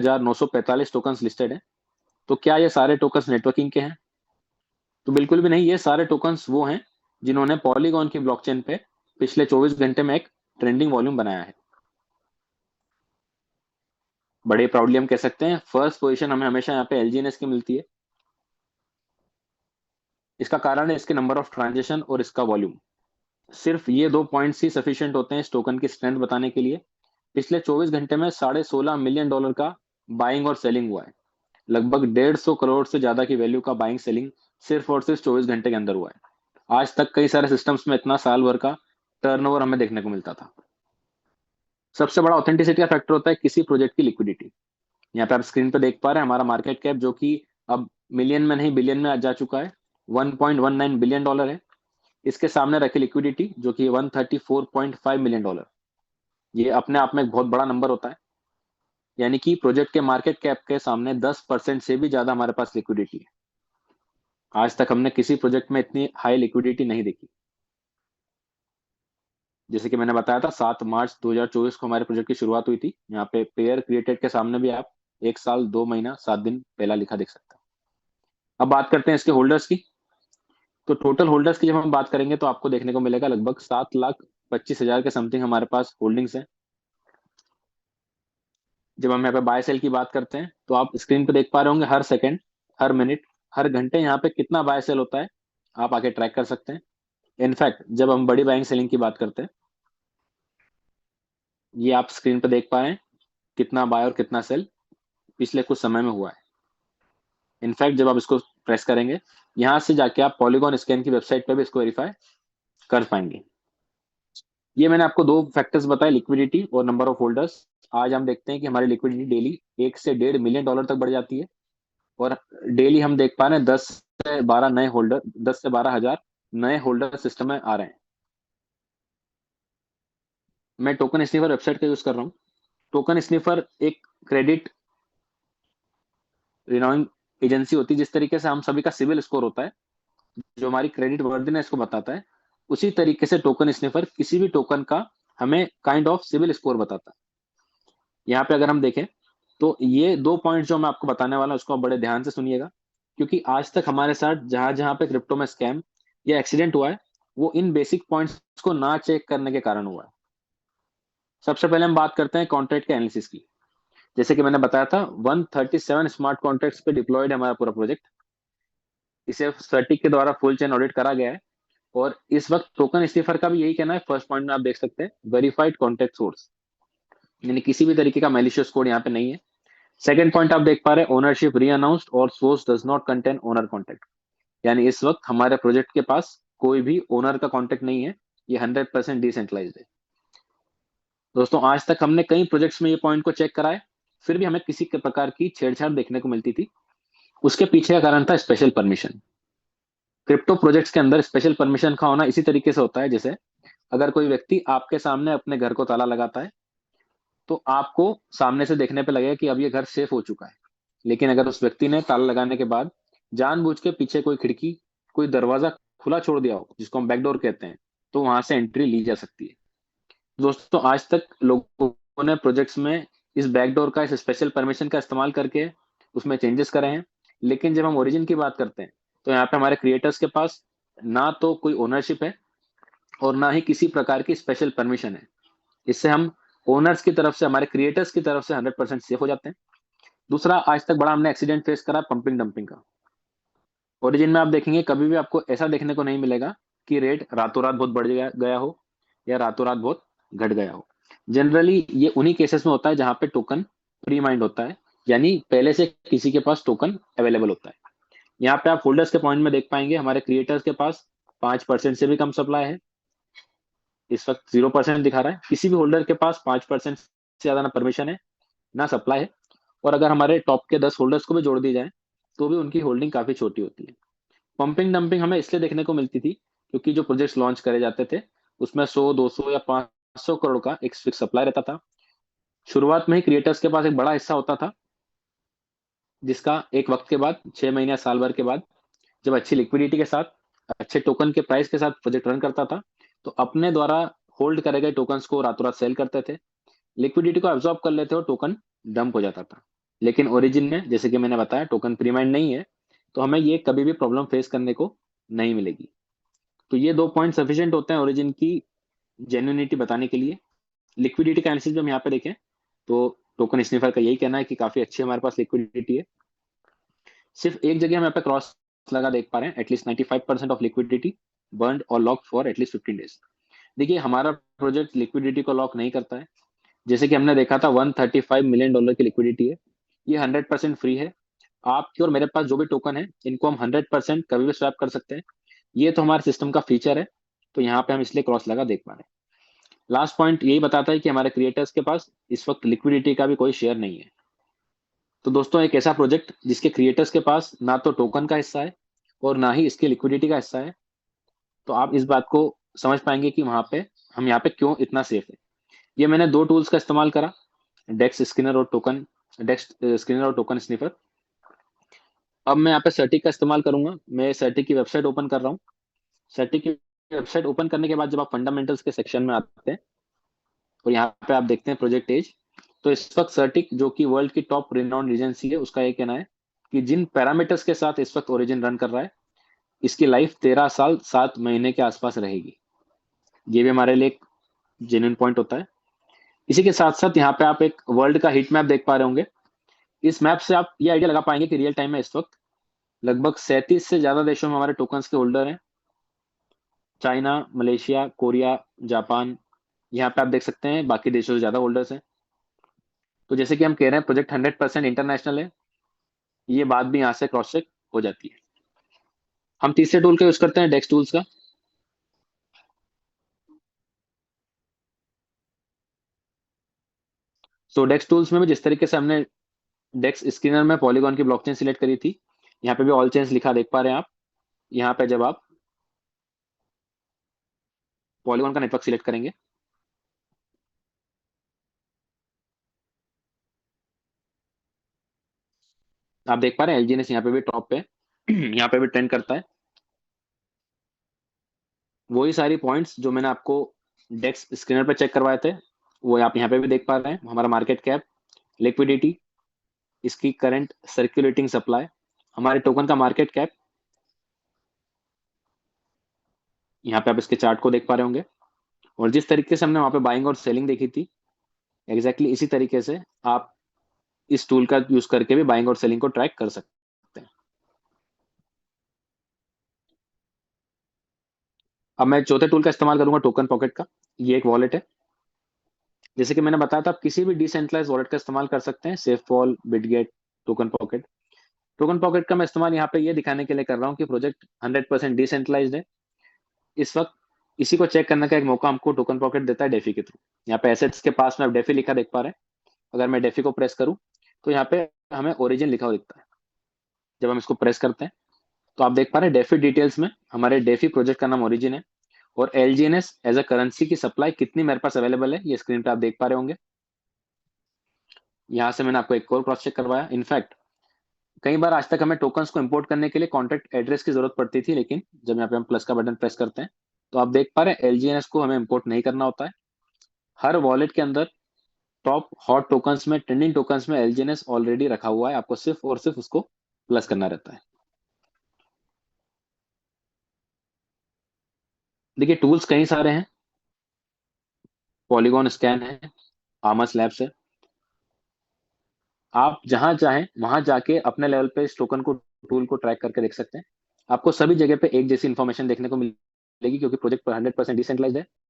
9,945 tokens listed हैं। तो क्या ये सारे टोकन्स नेटवर्किंग के हैं? तो बिल्कुल भी नहीं। ये सारे टोकन्स वो हैं जिन्होंने पॉलीगॉन की ब्लॉकचेन पे पिछले 24 घंटे में एक ट्रेंडिंग वॉल्यूम बनाया है। बड़े प्राउडली हम कह सकते हैं फर्स्ट पोजीशन हमें हमेशा यहाँ पे एलजीएनएस की मिलती है। इसका कारण है इसके नंबर ऑफ ट्रांजेक्शन और इसका वॉल्यूम। सिर्फ ये 2 पॉइंट्स ही सफिशिएंट होते हैं इस टोकन की स्ट्रेंथ बताने के लिए। पिछले 24 घंटे में $16.5 मिलियन का बाइंग और सेलिंग हुआ है। लगभग 150 करोड़ से ज्यादा की वैल्यू का बाइंग सेलिंग सिर्फ और सिर्फ 24 घंटे के अंदर हुआ है। आज तक कई सारे सिस्टम्स में इतना साल भर का टर्नओवर हमें देखने को मिलता था। सबसे बड़ा ऑथेंटिसिटी का फैक्टर होता है किसी प्रोजेक्ट की लिक्विडिटी। यहाँ पे आप स्क्रीन पे देख पा रहे हैं हमारा मार्केट कैप, जो कि अब मिलियन में नहीं बिलियन में जा चुका है। $1.19 बिलियन है। इसके सामने रखे लिक्विडिटी जो कि $134.5 मिलियन। ये अपने आप में एक बहुत बड़ा नंबर होता है। यानी कि प्रोजेक्ट के मार्केट कैप के सामने 10% से भी ज्यादा हमारे पास लिक्विडिटी है। आज तक हमने किसी प्रोजेक्ट में इतनी हाई लिक्विडिटी नहीं देखी। जैसे कि मैंने बताया था 7 मार्च 2024 को हमारे प्रोजेक्ट की शुरुआत हुई थी। यहाँ पे पेयर क्रिएटेड के सामने भी आप 1 साल 2 महीना 7 दिन पहला लिखा देख सकते हैं। अब बात करते हैं इसके होल्डर्स की। तो टोटल होल्डर्स की जब हम बात करेंगे तो आपको देखने को मिलेगा लगभग 7,25,000 के समथिंग हमारे पास होल्डिंग्स है। जब हम यहाँ पे बाय सेल की बात करते हैं तो आप स्क्रीन पे देख पा रहे होंगे हर सेकंड, हर मिनट, हर घंटे यहाँ पे कितना बाय सेल होता है। आप आके ट्रैक कर सकते हैं। इनफैक्ट जब हम बड़ी बाइंग सेलिंग की बात करते हैं, ये आप स्क्रीन पे देख पा रहे हैं कितना बाय और कितना सेल पिछले कुछ समय में हुआ है। इनफैक्ट जब आप इसको प्रेस करेंगे, यहाँ से जाके आप पॉलीगॉन स्कैन की वेबसाइट पे भी इसको वेरीफाई कर पाएंगे। ये मैंने आपको दो फैक्टर्स बताए, लिक्विडिटी और नंबर ऑफ होल्डर्स। आज हम देखते हैं कि हमारी लिक्विडिटी डेली 1 से 1.5 मिलियन डॉलर तक बढ़ जाती है। और डेली हम देख पा रहे हैं 10 से 12 नए होल्डर सिस्टम में आ रहे हैं। मैं टोकन स्निफर वेबसाइट का यूज कर रहा हूँ। टोकन स्निफर एक क्रेडिट रिनाउइंग एजेंसी होती है। जिस तरीके से हम सभी का सिविल स्कोर होता है, जो हमारी क्रेडिट वर्दिनेस को बताता है, उसी तरीके से टोकन स्निफर किसी भी टोकन का हमें काइंड ऑफ सिविल स्कोर बताता है। यहाँ पे अगर हम देखें तो ये 2 पॉइंट जो मैं आपको बताने वाला हूं उसको आप बड़े ध्यान से सुनिएगा, क्योंकि आज तक हमारे साथ जहां जहां पे क्रिप्टो में स्कैम या एक्सीडेंट हुआ है वो इन बेसिक पॉइंट्स को ना चेक करने के कारण हुआ है। सबसे पहले हम बात करते हैं कॉन्ट्रैक्ट के एनालिसिस की। जैसे कि मैंने बताया था 137 स्मार्ट कॉन्ट्रैक्ट्स पे डिप्लॉयड है हमारा पूरा प्रोजेक्ट। इसे स्टैटिक के द्वारा फुल चेन ऑडिट करा गया है। और इस वक्त टोकन स्निफर का भी यही कहना है, फर्स्ट पॉइंट में आप देख सकते हैं वेरीफाइड कॉन्ट्रैक्ट सोर्स, यानी किसी भी तरीके का मैलिशियस कोड यहाँ पे नहीं है। सेकंड पॉइंट आप देख पा रहे हैं ओनरशिप री अनाउंस्ड और source does not contain owner contact, यानी इस वक्त हमारे प्रोजेक्ट के पास कोई भी ओनर का कॉन्टेक्ट नहीं है। ये 100% डिसेंट्रलाइज्ड है। दोस्तों आज तक हमने कई प्रोजेक्ट्स में ये पॉइंट को चेक करा है, फिर भी हमें किसी के प्रकार की छेड़छाड़ देखने को मिलती थी। उसके पीछे का कारण था स्पेशल परमिशन। क्रिप्टो प्रोजेक्ट्स के अंदर स्पेशल परमिशन का होना इसी तरीके से होता है, जैसे अगर कोई व्यक्ति आपके सामने अपने घर को ताला लगाता है तो आपको सामने से देखने पे लगेगा कि अब ये घर सेफ हो चुका है। लेकिन अगर उस व्यक्ति ने ताला लगाने के बाद जानबूझ के पीछे कोई खिड़की, कोई दरवाजा खुला छोड़ दिया हो, जिसको हम बैकडोर कहते हैं, तो वहां से एंट्री ली जा सकती है। दोस्तों आज तक लोगों ने प्रोजेक्ट्स में इस बैकडोर का, इस स्पेशल परमिशन का इस्तेमाल करके उसमें चेंजेस करे हैं। लेकिन जब हम ओरिजिन की बात करते हैं तो यहाँ पे हमारे क्रिएटर्स के पास ना तो कोई ओनरशिप है और ना ही किसी प्रकार की स्पेशल परमिशन है। इससे हम ओनर्स की तरफ से, हमारे क्रिएटर्स की तरफ से 100% सेफ हो जाते हैं। दूसरा, आज तक बड़ा हमने एक्सीडेंट फेस करा पंपिंग डंपिंग का। ओरिजिन में आप देखेंगे कभी भी आपको ऐसा देखने को नहीं मिलेगा कि रेट रातों रात बहुत बढ़ गया हो या रातों रात बहुत घट गया हो। जनरली ये उन्हीं केसेस में होता है जहां पे टोकन प्री माइंड होता है, यानी पहले से किसी के पास टोकन अवेलेबल होता है। यहाँ पे आप होल्डर्स के पॉइंट में देख पाएंगे हमारे क्रिएटर्स के पास 5% से भी कम सप्लाई है। इस वक्त 0% दिखा रहा है। किसी भी होल्डर के पास 5% से ज्यादा ना परमिशन है ना सप्लाई है। और अगर हमारे टॉप के 10 होल्डर्स को भी जोड़ दी जाए तो भी उनकी होल्डिंग काफी छोटी होती है। पंपिंग डंपिंग हमें इसलिए देखने को मिलती थी क्योंकि जो प्रोजेक्ट्स लॉन्च करे जाते थे उसमें 100, 200 या 500 करोड़ का एक फिक्स सप्लाई रहता था। शुरुआत में ही क्रिएटर्स के पास एक बड़ा हिस्सा होता था, जिसका एक वक्त के बाद, 6 महीने या साल भर के बाद, जब अच्छी लिक्विडिटी के साथ, अच्छे टोकन के प्राइस के साथ प्रोजेक्ट रन करता था तो अपने द्वारा होल्ड करे गए टोकन्स को रातों रात सेल करते थे, लिक्विडिटी को एब्जॉर्ब कर लेते और टोकन डंप हो जाता था। लेकिन ओरिजिन में जैसे कि मैंने बताया टोकन प्रीमाइंड नहीं है, तो हमें ये कभी भी प्रॉब्लम फेस करने को नहीं मिलेगी। तो ये 2 पॉइंट सफिशिएंट होते हैं ओरिजिन की जेन्युइनिटी बताने के लिए। लिक्विडिटी का एनालिसिस भी हम यहाँ पे देखें तो टोकन स्निफर का यही कहना है कि काफी अच्छी हमारे पास लिक्विडिटी है। सिर्फ एक जगह हम यहाँ पे क्रॉस लगा देख पा रहे हैं, एटलीस्ट 95% ऑफ लिक्विडिटी बर्न और लॉक फॉर एटलीस्ट 15 डेज। देखिए हमारा प्रोजेक्ट लिक्विडिटी को लॉक नहीं करता है। जैसे कि हमने देखा था $135 मिलियन की लिक्विडिटी है, ये 100% फ्री है। आपके और मेरे पास जो भी टोकन है इनको हम 100% कभी भी स्वैप कर सकते हैं। ये तो हमारे सिस्टम का फीचर है, तो यहाँ पे हम इसलिए क्रॉस लगा देख पा रहे हैं। लास्ट पॉइंट यही बताता है कि हमारे क्रिएटर्स के पास इस वक्त लिक्विडिटी का भी कोई शेयर नहीं है। तो दोस्तों एक ऐसा प्रोजेक्ट जिसके क्रिएटर्स के पास ना तो टोकन का हिस्सा है और ना ही इसकी लिक्विडिटी का हिस्सा है, तो आप इस बात को समझ पाएंगे कि वहां पे हम यहाँ पे क्यों इतना सेफ है। ये मैंने दो टूल्स का इस्तेमाल करा, डेक्स स्क्रीनर और टोकन स्निफर। अब मैं यहाँ पे सर्टिक का इस्तेमाल करूंगा। मैं सर्टिक की वेबसाइट ओपन कर रहा हूँ। सर्टिक की वेबसाइट ओपन करने के बाद जब आप फंडामेंटल्स के सेक्शन में आते हैं और यहाँ पे आप देखते हैं प्रोजेक्ट एज, तो इस वक्त सर्टिक जो कि वर्ल्ड की टॉप रिनाउंड एजेंसी है, उसका ये कहना है कि जिन पैरामीटर्स के साथ इस वक्त ओरिजिन रन कर रहा है, इसकी लाइफ 13 साल 7 महीने के आसपास रहेगी। ये भी हमारे लिए एक जेन्युइन पॉइंट होता है। इसी के साथ साथ यहाँ पे आप एक वर्ल्ड का हीट मैप देख पा रहे होंगे। इस मैप से आप ये आइडिया लगा पाएंगे कि रियल टाइम में इस वक्त लगभग 37 से ज्यादा देशों में हमारे टोकन्स के होल्डर हैं। चाइना, मलेशिया, कोरिया, जापान, यहाँ पे आप देख सकते हैं बाकी देशों से ज्यादा होल्डर्स हैं। तो जैसे कि हम कह रहे हैं प्रोजेक्ट 100% इंटरनेशनल है, ये बात भी यहाँ से क्रॉस चेक हो जाती है। हम तीसरे टूल का यूज करते हैं, डेक्स टूल्स का। सो डेक्स टूल्स में भी जिस तरीके से हमने डेक्स स्क्रीनर में पॉलीगॉन की ब्लॉकचेन सिलेक्ट करी थी, यहाँ पे भी ऑल चेन्स लिखा देख पा रहे हैं आप। यहाँ पे जब आप पॉलीगॉन का नेटवर्क सिलेक्ट करेंगे, आप देख पा रहे हैं एलजीएनएस यहाँ पे भी टॉप पे यहाँ पे भी ट्रेंड करता है। वही सारी पॉइंट्स जो मैंने आपको डेक्स स्क्रीनर पे चेक करवाए थे, वो आप यहाँ पे भी देख पा रहे हैं। हमारा मार्केट कैप, लिक्विडिटी, इसकी करंट सर्कुलेटिंग सप्लाई, हमारे टोकन का मार्केट कैप, यहाँ पे आप इसके चार्ट को देख पा रहे होंगे। और जिस तरीके से हमने वहां पे बाइंग और सेलिंग देखी थी, एग्जैक्टली इसी तरीके से आप इस टूल का यूज करके भी बाइंग और सेलिंग को ट्रैक कर सकते हैं। अब मैं चौथे टूल का इस्तेमाल करूंगा, टोकन पॉकेट का। ये एक वॉलेट है। जैसे कि मैंने बताया था, आप किसी भी डिसेंट्रलाइज वॉलेट का इस्तेमाल कर सकते हैं, safe wall, Bitget, token pocket. Token pocket का मैं इस्तेमाल यहाँ पे ये दिखाने के लिए कर रहा हूँ कि प्रोजेक्ट 100% डिसेंट्रलाइज्ड है। इस वक्त इसी को चेक करने का एक मौका हमको टोकन पॉकेट देता है डेफी के थ्रू। यहाँ पे एसेट्स के पास में आप डेफी लिखा देख पा रहे हैं। अगर मैं डेफी को प्रेस करूँ तो यहाँ पे हमें ओरिजिन लिखा हुआ दिखता है। जब हम इसको प्रेस करते हैं तो आप देख पा रहे हैं डेफी डिटेल्स में हमारे डेफी प्रोजेक्ट का नाम ओरिजिन है, और एलजीएनएस एज अ करेंसी की सप्लाई कितनी मेरे पास अवेलेबल है ये स्क्रीन पे आप देख पा रहे होंगे। यहाँ से मैंने आपको एक और क्रॉस चेक करवाया। इनफैक्ट कई बार आज तक हमें टोकन्स को इंपोर्ट करने के लिए कॉन्टैक्ट एड्रेस की जरूरत पड़ती थी, लेकिन जब यहाँ पे हम प्लस का बटन प्रेस करते हैं तो आप देख पा रहे हैं एलजीएनएस को हमें इंपोर्ट नहीं करना होता है। हर वॉलेट के अंदर टॉप हॉट टोकन्स में, ट्रेंडिंग टोकन्स में एलजीएनएस ऑलरेडी रखा हुआ है, आपको सिर्फ और सिर्फ उसको प्लस करना रहता है। देखिए टूल्स कई सारे हैं, पॉलीगॉन स्कैन है, आमस लैब्स है। आप जहां चाहें वहां जाके अपने लेवल पे इस टोकन को, टूल को ट्रैक करके देख सकते हैं। आपको सभी जगह पे एक जैसी इंफॉर्मेशन देखने को मिलेगी, क्योंकि प्रोजेक्ट पर 100% डिसेंट्रलाइज्ड है।